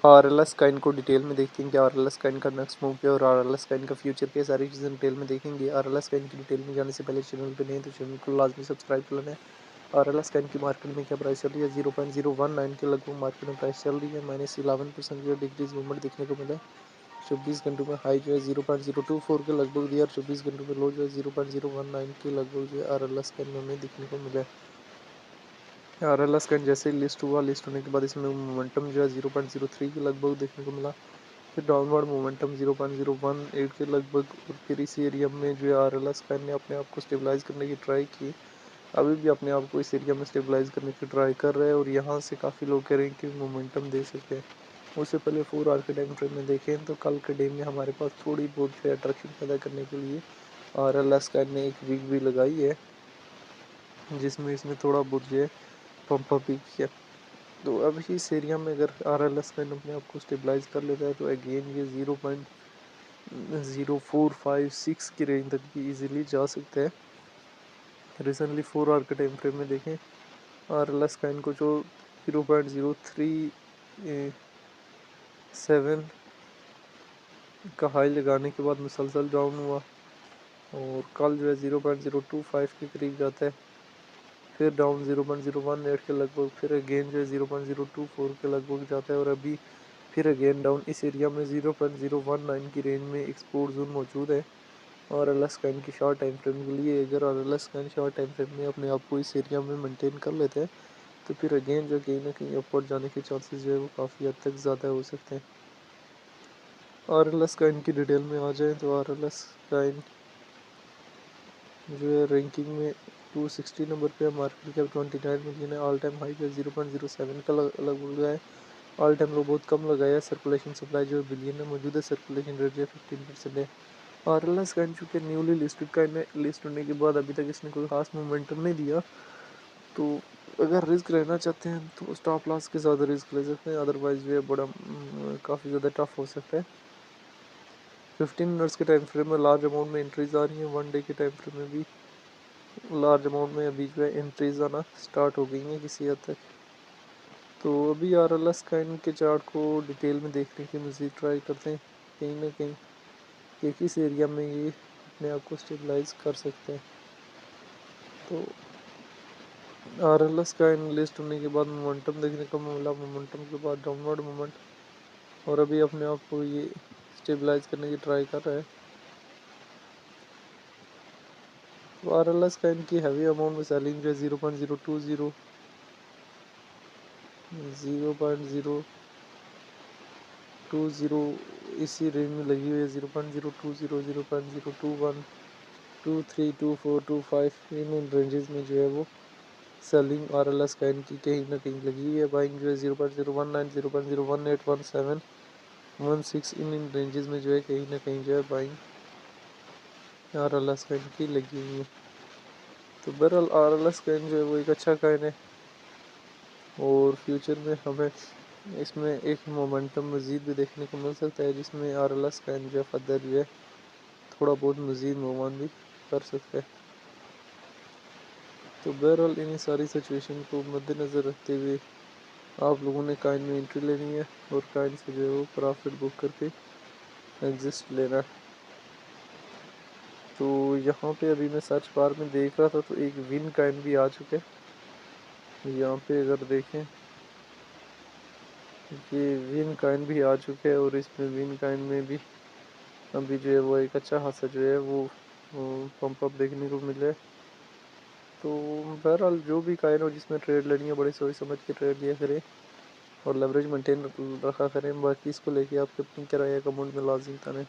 RLS Kine को detail में देखते हैं कि RLS काइन का नेक्स्ट मूव क्या है और RLS काइन का फ्यूचर क्या है, सारी चीज़ें डिटेल में देखेंगे। RLS काइन की डिटेल में जाने से पहले चैनल पे नहीं तो चैनल को लाजमी सब्सक्राइब कर लेना है। RLS काइन की मार्केट में क्या प्राइस चल रही है, 0.019 के लगभग मार्केट में प्राइस चल रही है। -11% जो डिक्रीज मूवमेंट देखने को मिला है। 24 घंटों में हाई जो है 0.024 के लगभग दिया और 24 घंटों में लो जो है 0.019 के लगभग जो है RLS काइन में हमें देखने को मिला है। RLS काइन जैसे ही लिस्ट हुआ, लिस्ट होने के बाद इसमें मोमेंटम जो है 0.03 के लगभग देखने को मिला। फिर डाउनवर्ड मोमेंटम 0.018 के लगभग और फिर इस एरिया में जो है RLS काइन ने अपने आप को स्टेबलाइज करने की ट्राई की। अभी भी अपने आप को इस एरिया में स्टेबलाइज करने की ट्राई कर रहे हैं और यहाँ से काफ़ी लोग कह रहे हैं कि मोमेंटम दे सकते हैं। उससे पहले 4 आवर के टाइम फ्रेम में देखें तो कल के डे में हमारे पास थोड़ी बहुत जो है अट्रैक्शन पैदा करने के लिए RLS काइन ने एक वीक भी लगाई है, जिसमें इसने थोड़ा बहुत जो है पंप अप भी किया। तो अब इस एरिया में अगर RLS काइन अपने आप को स्टेबलाइज कर लेता है तो अगेन ये 0.0456 की रेंज तक भी इजीली जा सकता है। रिसेंटली 4 आवर के टाइम फ्रेम में देखें RLS काइन को जो 0.037 का हाई लगाने के बाद मुसलसल डाउन हुआ और कल जो है 0.025 के करीब जाता है, फिर डाउन 0.018 के लगभग, फिर अगेन जो है 0.024 के लगभग जाता है और अभी फिर अगेन डाउन। इस एरिया में 0.019 की रेंज में एक्सपोर्ट जोन मौजूद है और RLS काइन की शॉर्ट टाइम फ्रेम के लिए। अगर RLS काइन शॉर्ट टाइम फ्रेम में अपने आप को इस एरिया में मेंटेन कर लेते हैं तो फिर अगेन जो कहीं ना कहीं अपवर्ड जाने के चांसेस जो है वो काफ़ी हद तक ज़्यादा हो सकते हैं। RLS काइन की डिटेल में आ जाए तो RLS काइन जो है रैंकिंग में 260 नंबर पे है, मार्केट कैप 29 मिलियन है, ऑल टाइम हाई जो 0.07 का लगभग है, ऑल टाइम लो बहुत कम लगाया है। सर्कुलेशन सप्लाई जो बिलियन में मौजूद है, सर्कुलेशन रेट जो है 15% है। RLS काइन चूँकि न्यूली लिस्टेड काइन है, लिस्ट होने के बाद अभी तक इसने कोई खास मोमेंटम नहीं दिया, तो अगर रिस्क लेना चाहते हैं तो स्टॉप लॉस के साथ रिस्क ले सकते हैं, अदरवाइज जो है बड़ा काफ़ी ज़्यादा टफ हो सकता है। 15 मिनट्स के टाइम फ्रेम में लार्ज अमाउंट में एंट्रीज आ रही हैं, 1 डे के टाइम फ्रेम में भी लार्ज अमाउंट में अभी जो है एंट्रीज आना स्टार्ट हो गई हैं किसी हद तक। तो अभी RLS काइन के चार्ट को डिटेल में देखने की मज़ीद ट्राई करते हैं, कहीं ना कहीं कि किस एरिया में ये अपने आप को स्टेबलाइज कर सकते हैं। तो RLS काइन लिस्ट होने के बाद मोमेंटम देखने को मिला, मोमेंटम के बाद डाउनवर्ड मोमेंट और अभी अपने आप को ये स्टेबलाइज करने की ट्राई कर रहा है। तो RLS काइन की हैवी अमाउंट में सेलिंग जो है 0.020 इसी रेंज में लगी हुई है, 0.020 0.021 23 24 25 इन रेंजेस में जो है वो सेलिंग RLS काइन की कहीं ना कहीं लगी हुई है। बाइंग जो है 0.019 0.018 17 16 इन रेंजेस में जो है कहीं ना कहीं जो है बाइंग RLS काइन की लगी हुई है। तो बहरहाल RLS काइन जो है वो एक अच्छा काइन है और फ्यूचर में हमें इसमें एक मोमेंटम मज़ीद भी देखने को मिल सकता है, जिसमें RLS काइन जो है फर्दर जो है थोड़ा बहुत मज़ीद मूव ऑन भी कर सकता है। तो बहरहाल इन सारी सिचुएशन को मद्देनज़र रखते हुए आप लोगों ने काइन में एंट्री लेनी है और काइन से जो है वो प्रॉफिट बुक करके एग्जिस्ट लेना है। तो यहाँ पे अभी मैं सर्च बार में देख रहा था तो एक विन काइन भी आ चुका है। यहाँ पे अगर देखें ये विन काइन भी आ चुके हैं और इसमें विन काइन में भी अभी जो है वो एक अच्छा खासा जो है वो पंप अप देखने को मिले। तो बहरहाल जो भी काइन हो जिसमें ट्रेड लेनी है बड़ी सोच समझ के ट्रेड लिया करें और लेवरेज मेंटेन रखा करें। बाकी इसको लेके आपकी अपनी क्या राय है कमेंट में लाजमी बताएं।